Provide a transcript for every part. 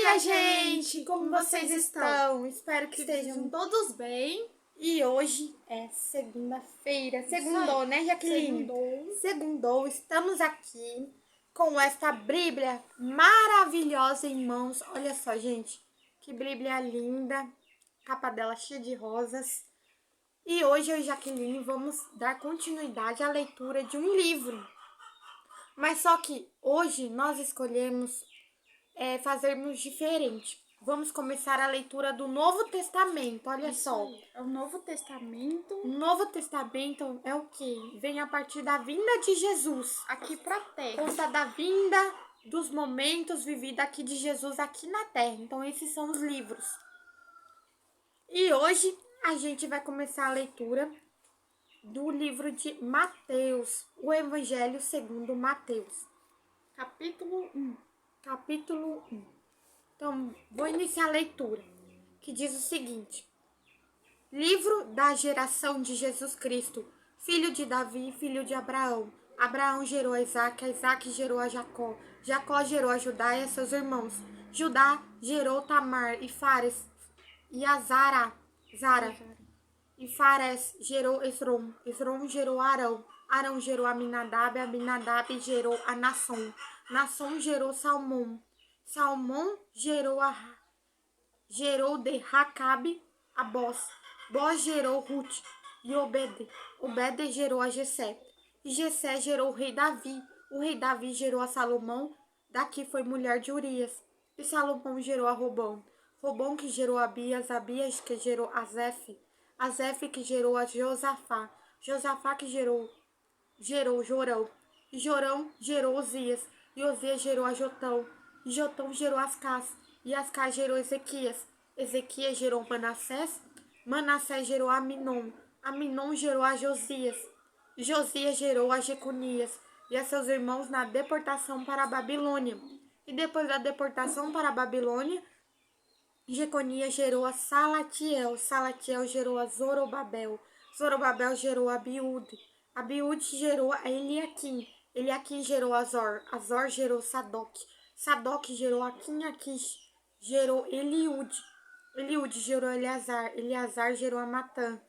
dia, gente! Como vocês estão? Espero que estejam todos bem. E hoje é segunda-feira. Segundou, né, Jaqueline? Segundou. Estamos aqui com esta Bíblia maravilhosa em mãos. Olha só, gente. Que Bíblia linda. Capa dela cheia de rosas. E hoje eu e Jaqueline vamos dar continuidade à leitura de um livro. Mas só que hoje nós escolhemos fazermos diferente. Vamos começar a leitura do Novo Testamento. Olha só. É o Novo Testamento. O Novo Testamento é o que? Vem a partir da vinda de Jesus Aqui pra terra. conta da vinda, dos momentos vividos aqui de Jesus aqui na terra. Então esses são os livros. E hoje a gente vai começar a leitura do livro de Mateus, o Evangelho segundo Mateus. Capítulo 1. Capítulo 1. Então, vou iniciar a leitura, que diz o seguinte: Livro da geração de Jesus Cristo, filho de Davi, filho de Abraão. Abraão gerou a Isaque, Isaque gerou a Jacó, Jacó gerou a Judá e a seus irmãos. Judá gerou Tamar e Fares e a Zara. E Fares gerou Esrom, Esrom gerou Arão, Arão gerou Aminadab, Aminadab gerou a Nasson, Nasson gerou Salmão, Salmão gerou de Racabe a Boz, Boz gerou Ruth e Obed, Obed gerou a Jessé, e Jessé gerou o rei Davi gerou a Salomão, daqui foi mulher de Urias, e Salomão gerou a Robão, Robão que gerou Abias, Abias que gerou Azef, Azef que gerou a Josafá, Josafá que gerou Jorão, e Jorão gerou Osias, e Osias gerou a Jotão, e Jotão gerou Ascás, e Ascás gerou Ezequias, Ezequias gerou Manassés, Manassés gerou Aminon, Aminon gerou a Josias, Josias gerou a Jeconias, e a seus irmãos na deportação para a Babilônia. E depois da deportação para a Babilônia, Jeconias gerou a Salatiel, Salatiel gerou a Zorobabel, Zorobabel gerou a Abiúde, Abiúde gerou a Eliaquim, Eliaquim gerou a Azor, Azor gerou Sadoc, Sadoc gerou a Aquish, gerou Eliúde, Eliúde gerou Eleazar, Eleazar gerou a Matã,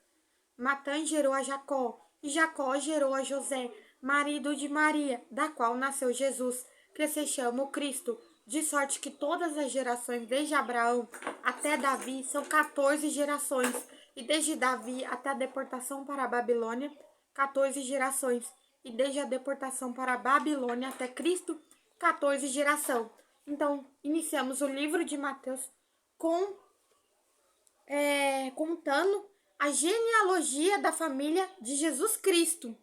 Matã gerou a Jacó, e Jacó gerou a José, marido de Maria, da qual nasceu Jesus, que se chama o Cristo, de sorte que todas as gerações, desde Abraão até Davi, são 14 gerações, e desde Davi até a deportação para a Babilônia, 14 gerações, e desde a deportação para a Babilônia até Cristo, 14 gerações. Então, iniciamos o livro de Mateus contando a genealogia da família de Jesus Cristo.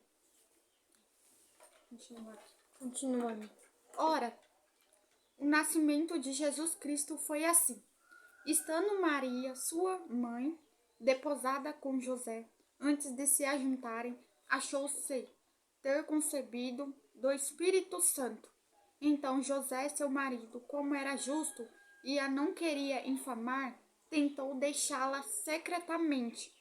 Continuando. Ora, o nascimento de Jesus Cristo foi assim. Estando Maria, sua mãe, deposada com José, antes de se ajuntarem, achou-se ter concebido do Espírito Santo. Então José, seu marido, como era justo e a não queria infamar, tentou deixá-la secretamente.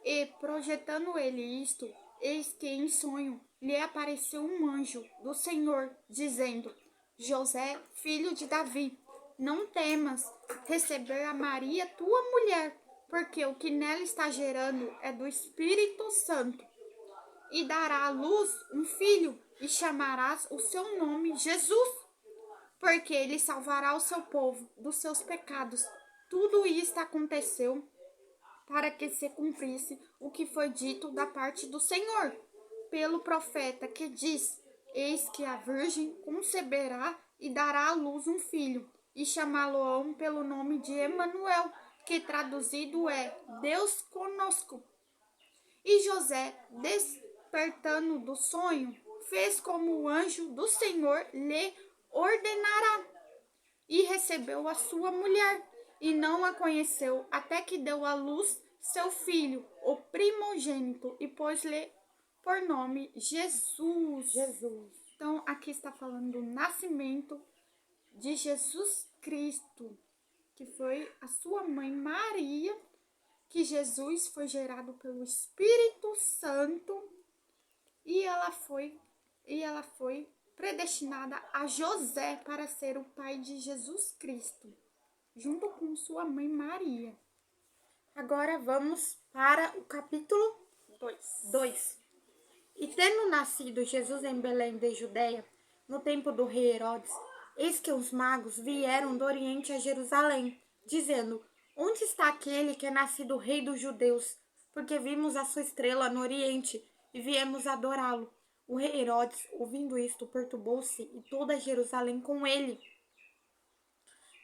E, projetando ele isto, eis que em sonho lhe apareceu um anjo do Senhor, dizendo: José, filho de Davi, não temas receber a Maria, tua mulher, porque o que nela está gerando é do Espírito Santo. E dará à luz um filho, e chamarás o seu nome Jesus, porque ele salvará o seu povo dos seus pecados. Tudo isto aconteceu para que se cumprisse o que foi dito da parte do Senhor, pelo profeta, que diz: Eis que a virgem conceberá e dará à luz um filho, e chamá-lo-ão pelo nome de Emanuel, que traduzido é Deus conosco. E José, despertando do sonho, fez como o anjo do Senhor lhe ordenara, e recebeu a sua mulher, e não a conheceu até que deu à luz seu filho, o primogênito, e pôs-lhe por nome Jesus. Então, aqui está falando do nascimento de Jesus Cristo, que foi a sua mãe Maria, que Jesus foi gerado pelo Espírito Santo, e ela foi predestinada a José para ser o pai de Jesus Cristo. junto com sua mãe Maria. Agora vamos para o capítulo 2. E tendo nascido Jesus em Belém de Judeia, no tempo do rei Herodes, eis que os magos vieram do Oriente a Jerusalém, dizendo: Onde está aquele que é nascido rei dos judeus? Porque vimos a sua estrela no Oriente e viemos adorá-lo. O rei Herodes, ouvindo isto, perturbou-se e toda Jerusalém com ele.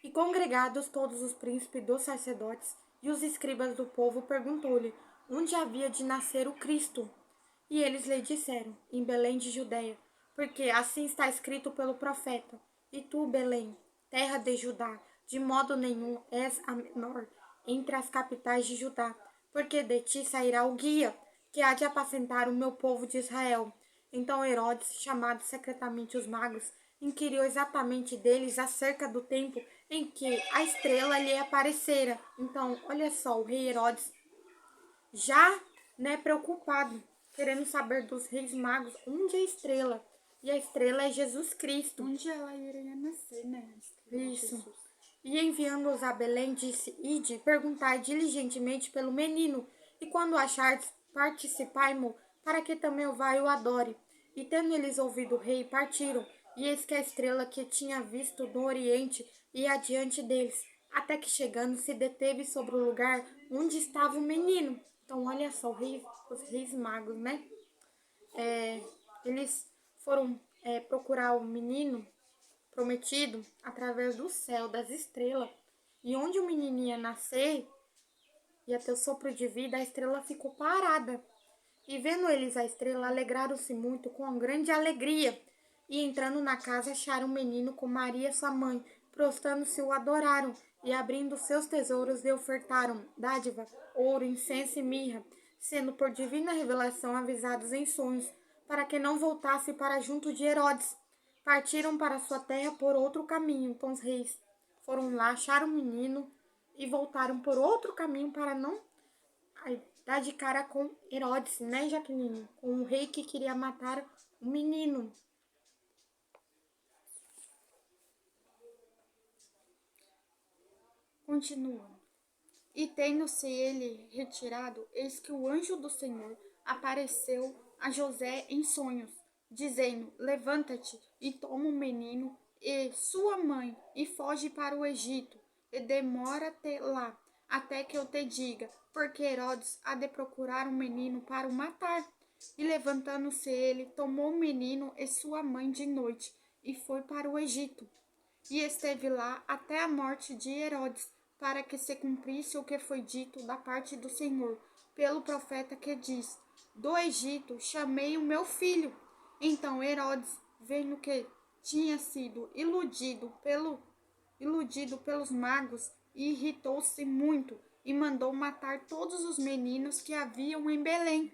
E congregados todos os príncipes dos sacerdotes e os escribas do povo, perguntou-lhe onde havia de nascer o Cristo. E eles lhe disseram: em Belém de Judeia, porque assim está escrito pelo profeta: E tu, Belém, terra de Judá, de modo nenhum és a menor entre as capitais de Judá, porque de ti sairá o guia, que há de apacentar o meu povo de Israel. Então Herodes, chamado secretamente os magos, inquiriu exatamente deles acerca do tempo em que a estrela lhe aparecera. Então, olha só, o rei Herodes já, preocupado, querendo saber dos reis magos onde é a estrela. E a estrela é Jesus Cristo. Onde ela iria nascer, né? Isso. E enviando-os a Belém, disse: Ide, perguntai diligentemente pelo menino, e quando achardes, participai-mo, para que também eu vá e o adore. E tendo eles ouvido o rei, partiram, e eis que a estrela que tinha visto no oriente ia adiante deles, até que chegando se deteve sobre o lugar onde estava o menino. Então, olha só, os reis magos, né? Eles foram procurar o menino prometido através do céu, das estrelas. E onde o menino ia nascer, ia ter o sopro de vida, a estrela ficou parada. E vendo eles a estrela, alegraram-se muito com grande alegria. E entrando na casa, acharam o menino com Maria, sua mãe. Prostrando-se, o adoraram. E abrindo seus tesouros, lhe ofertaram dádiva, ouro, incenso e mirra, sendo por divina revelação avisados em sonhos, para que não voltasse para junto de Herodes. Partiram para sua terra por outro caminho. Então os reis foram lá, acharam o menino e voltaram por outro caminho para não dar de cara com Herodes, né, Jaqueline? Com o rei que queria matar o menino. Continua. E tendo-se ele retirado, eis que o anjo do Senhor apareceu a José em sonhos, dizendo: Levanta-te e toma o menino e sua mãe e foge para o Egito, e demora-te lá, até que eu te diga, porque Herodes há de procurar um menino para o matar. E levantando-se ele, tomou o menino e sua mãe de noite, e foi para o Egito. E esteve lá até a morte de Herodes, para que se cumprisse o que foi dito da parte do Senhor, pelo profeta que diz: Do Egito chamei o meu filho. Então Herodes, vendo que tinha sido iludido pelos magos, irritou-se muito e mandou matar todos os meninos que haviam em Belém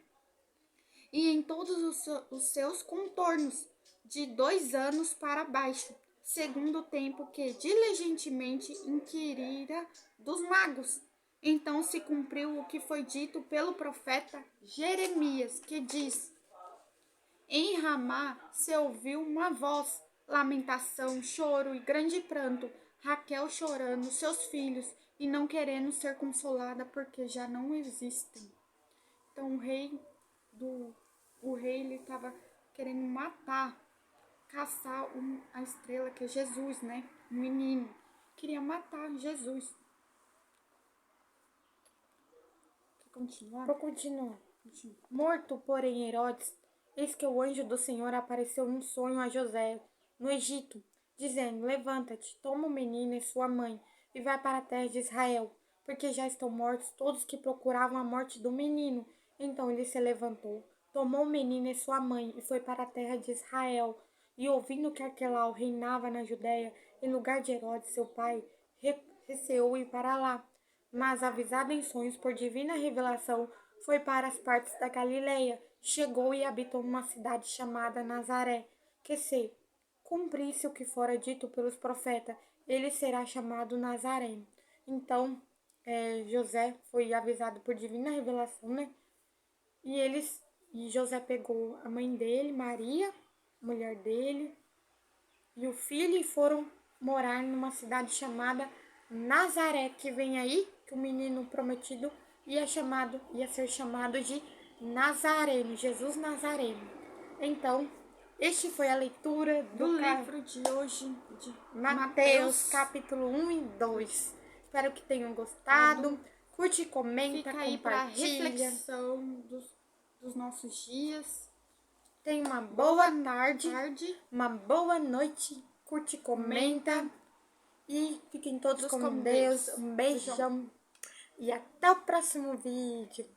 e em todos os seus contornos, de 2 anos para baixo, segundo o tempo que diligentemente inquirira dos magos. Então se cumpriu o que foi dito pelo profeta Jeremias, que diz: Em Ramá se ouviu uma voz, lamentação, choro e grande pranto, Raquel chorando seus filhos e não querendo ser consolada porque já não existem. Então o rei ele estava querendo matar, caçar a estrela que é Jesus, né? Um menino. Queria matar Jesus. Quer continuar? Vou continuar. Morto, porém, Herodes, eis que o anjo do Senhor apareceu num sonho a José, no Egito, dizendo: Levanta-te, toma o menino e sua mãe, e vai para a terra de Israel, porque já estão mortos todos que procuravam a morte do menino. Então ele se levantou, tomou o menino e sua mãe, e foi para a terra de Israel. E ouvindo que Arquelau reinava na Judéia, em lugar de Herodes, seu pai, receou ir para lá. Mas, avisado em sonhos por divina revelação, foi para as partes da Galileia, chegou e habitou numa cidade chamada Nazaré, que se cumprisse o que fora dito pelos profetas, ele será chamado Nazareno. Então, José foi avisado por divina revelação, né? E José pegou a mãe dele, Maria, mulher dele, e o filho, e foram morar numa cidade chamada Nazaré, que vem aí, que o menino prometido ia ser chamado de Nazareno, Jesus Nazareno. Então, este foi a leitura do livro de hoje de Mateus, capítulo 1 e 2. Espero que tenham gostado. Curte, comenta, Fica aí para compartilha. reflexão dos nossos dias. Tenha uma boa tarde, uma boa noite. Curte, comenta. E fiquem todos com Deus. Um beijão. E até o próximo vídeo.